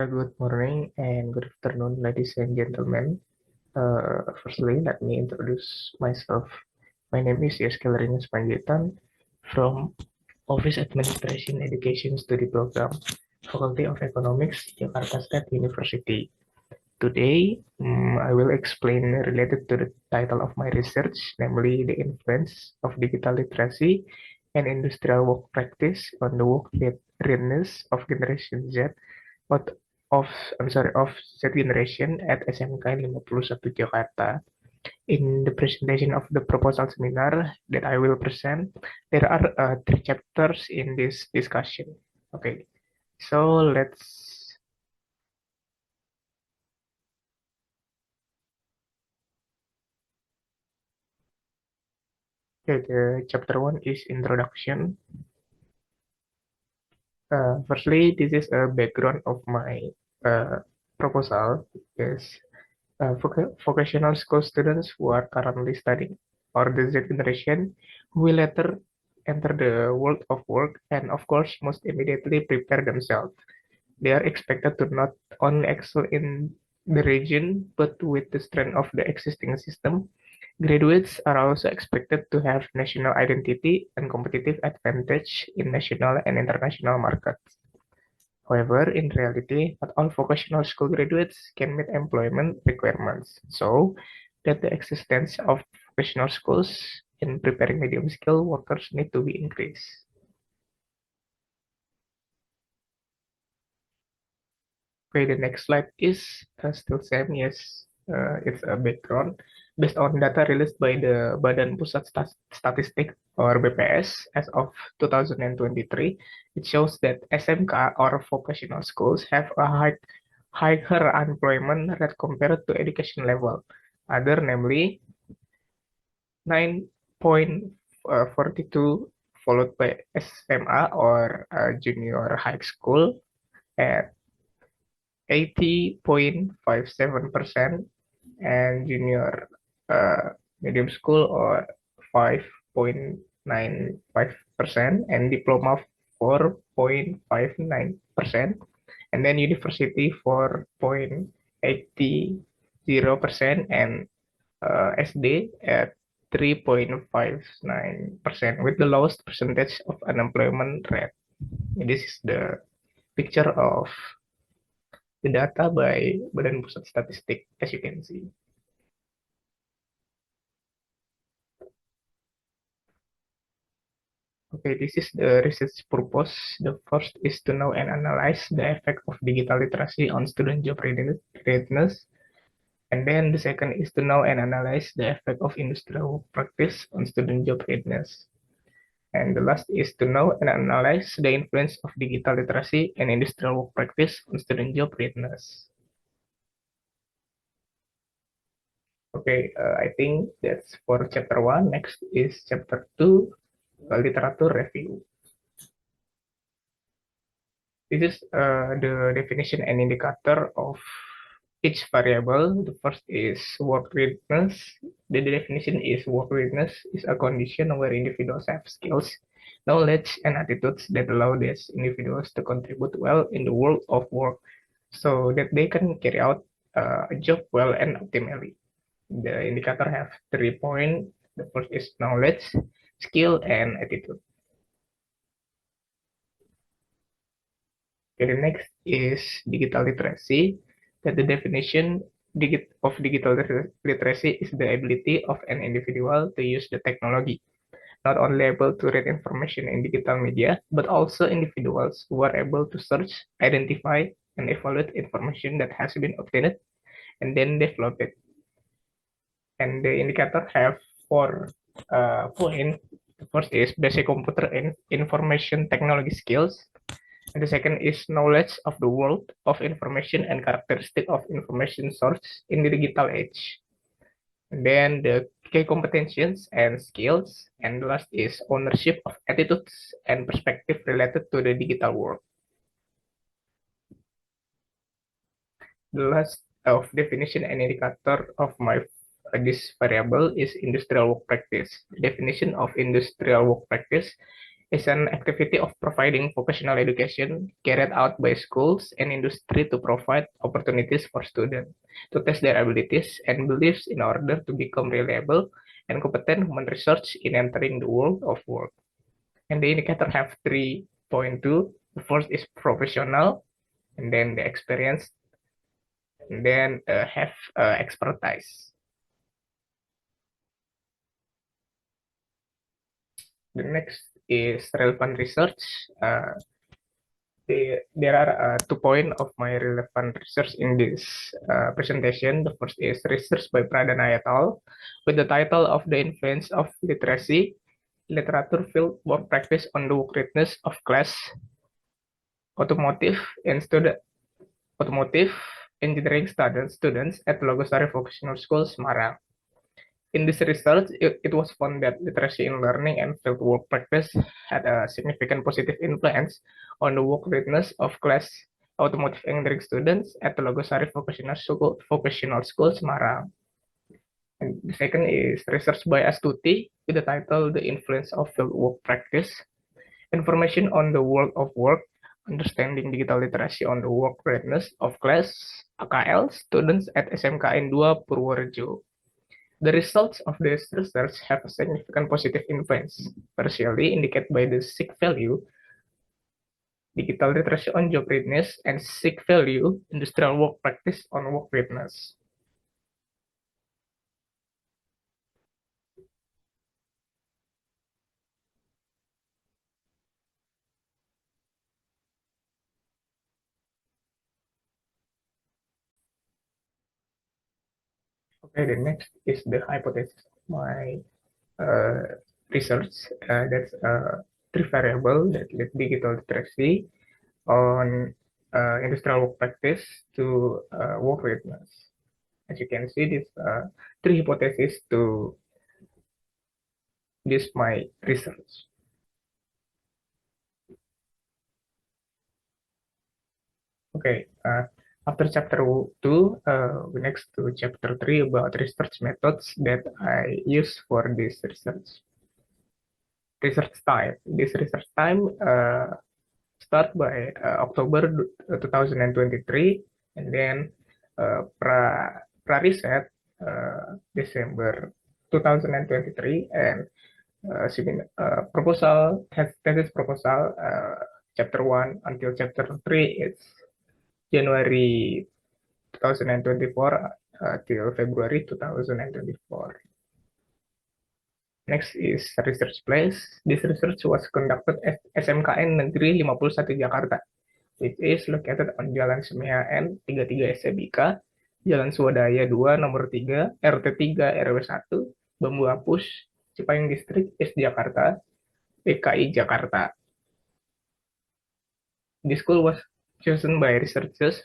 Good morning and good afternoon, ladies and gentlemen. Firstly, let me introduce myself. My name is Yeskel Rinus Panjaitan from Office Administration Education Study Program, Faculty of Economics, Jakarta State University. Today, I will explain related to the title of my research, namely the influence of digital literacy and industrial work practice on the work readiness of Generation Z out of of Z generation at SMK 51 Jakarta. In the presentation of the proposal seminar that I will present, there are three chapters in this discussion. Okay, so let's. Okay, the chapter one is introduction. Firstly, this is a background of my proposal. Is vocational school students who are currently studying or the Z generation who will later enter the world of work and of course most immediately prepare themselves. They are expected to not only excel in the region but with the strength of the existing system. Graduates are also expected to have national identity and competitive advantage in national and international markets. However, in reality, not all vocational school graduates can meet employment requirements, so that the existence of vocational schools in preparing medium-skilled workers need to be increased. Okay, the next slide is still same, yes, it's a background. Based on data released by the Badan Pusat Statistik or BPS as of 2023, it shows that SMK or vocational schools have a higher unemployment rate compared to education level, other namely 9.42, followed by SMA or junior high school at 80.57% and junior medium school or 5.95% and diploma 4.59% and then university 4.80% and SD at 3.59% with the lowest percentage of unemployment rate. This is the picture of the data by Badan Pusat Statistik, as you can see. Okay, this is the research purpose. The first is to know and analyze the effect of digital literacy on student job readiness. And then the second is to know and analyze the effect of industrial work practice on student job readiness. And the last is to know and analyze the influence of digital literacy and industrial work practice on student job readiness. Okay, I think that's for chapter one. Next is chapter two, literature review. This is the definition and indicator of each variable. The first is work readiness. The definition is work readiness is a condition where individuals have skills, knowledge, and attitudes that allow these individuals to contribute well in the world of work so that they can carry out a job well and optimally. The indicator have 3 points. The first is knowledge, skill, and attitude. Okay, the next is digital literacy. That the definition of digital literacy is the ability of an individual to use the technology, not only able to read information in digital media, but also individuals who are able to search, identify, and evaluate information that has been obtained and then develop it. And the indicator have 4 points. The first is basic computer and information technology skills. And the second is knowledge of the world of information and characteristic of information source in the digital age. And then the key competencies and skills. And the last is ownership of attitudes and perspective related to the digital world. The last of definition and indicator of my this variable is industrial work practice. The definition of industrial work practice is an activity of providing vocational education carried out by schools and industry to provide opportunities for students to test their abilities and beliefs in order to become reliable and competent human research in entering the world of work. And the indicator have 3.2. The first is professional, and then the experience, and then have expertise. The next is relevant research. Uh, there are 2 points of my relevant research in this presentation. The first is research by Pradana et al. With the title of The Influence of Literacy, Literature Field Work Practice on the Work Readiness of Class, Automotive, and Student Automotive Engineering students at Logosari Vocational School, Semarang. In this research, it was found that literacy in learning and fieldwork practice had a significant positive influence on the work readiness of class automotive engineering students at the Logosari Vocational School, Semarang. And the second is research by Astuti with the title The Influence of Fieldwork Practice, Information on the World of Work, Understanding Digital Literacy on the Work Readiness of Class AKL students at SMKN 2 Purworejo. The results of this research have a significant positive influence, partially indicated by the SIG value, digital literacy on job readiness, and SIG value, industrial work practice on work readiness. Okay, the next is the hypothesis of my research. That's three variable that lead digital literacy on industrial work practice to work readiness. As you can see, these three hypotheses to this my research. Okay, after chapter 2, we next to chapter 3 about research methods that I use for this research. Research time. This research time start by October 2023, and then pra-reset December 2023, and proposal, thesis proposal, chapter 1 until chapter 3 is January 2024 till February 2024. Next is research place. This research was conducted at SMKN Negeri 51 Jakarta, which is located on Jalan Semia N 33 SCBK, Jalan Swadaya 2 nomor 3, RT 3 RW 1, Bambu Apus, Cipayung Distrik, East Jakarta, DKI Jakarta. The school was chosen by researchers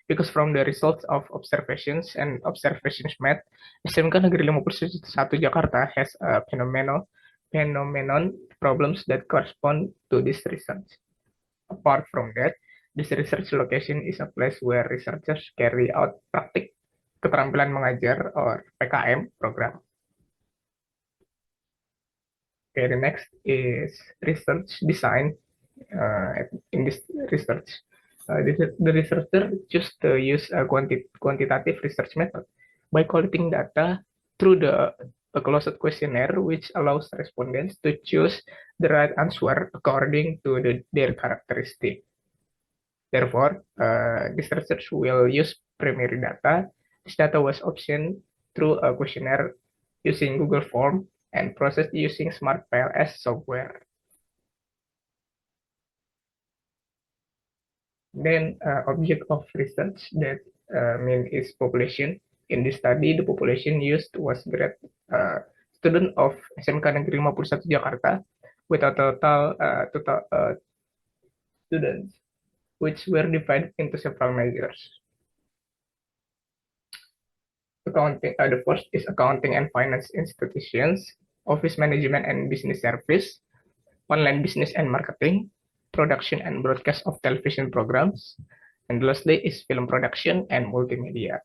because from the results of observations and observations made, SMK Negeri 51 Jakarta has a phenomenon problems that correspond to this research. Apart from that, this research location is a place where researchers carry out praktik keterampilan mengajar or PKM program. Okay, the next is research design. In this research, the researcher choose to use a quantitative research method by collecting data through a closed questionnaire, which allows respondents to choose the right answer according to their characteristic. Therefore, this research will use primary data. This data was obtained through a questionnaire using Google Form and processed using SmartPLS software. Then object of research that mean is population. In this study, the population used was grade student of SMK Negeri 51 Jakarta with a total students, which were divided into several measures. Accounting, the first is accounting and finance institutions, office management and business service, online business and marketing, production and broadcast of television programs, and lastly is film production and multimedia.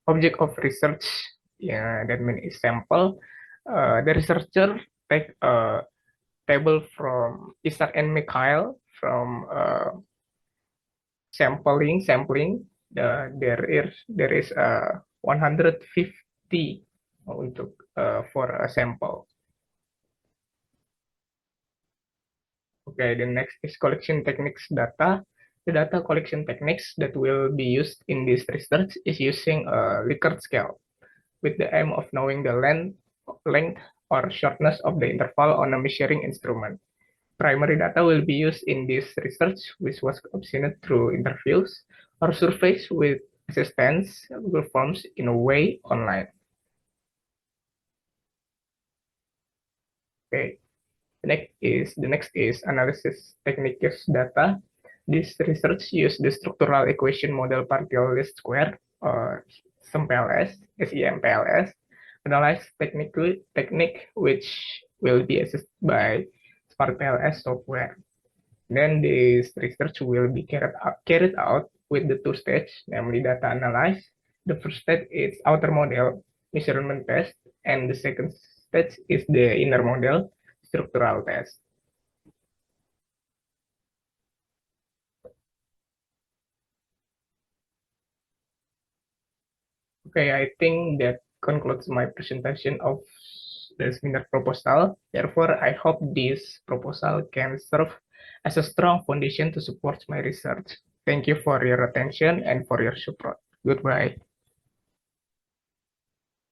Object of research, that means sample. The researcher take a table from Isaac and Mikhail from sampling. There is 150 untuk for a sample. Okay, the next is collection techniques data. The data collection techniques that will be used in this research is using a Likert scale with the aim of knowing the length or shortness of the interval on a measuring instrument. Primary data will be used in this research, which was obtained through interviews or surveys with assistants Google Forms in a way online. Okay, the next is analysis techniques data. This research used the structural equation model partial least square or SEMPLS, SEMPLS, analyze technique which will be assessed by SparkPLS software. Then this research will be carried out with the two stages, namely data analyze. The first stage is outer model measurement test, and the second stage is the inner model structural test. Okay, I think that concludes my presentation of the seminar proposal. Therefore, I hope this proposal can serve as a strong foundation to support my research. Thank you for your attention and for your support. Goodbye.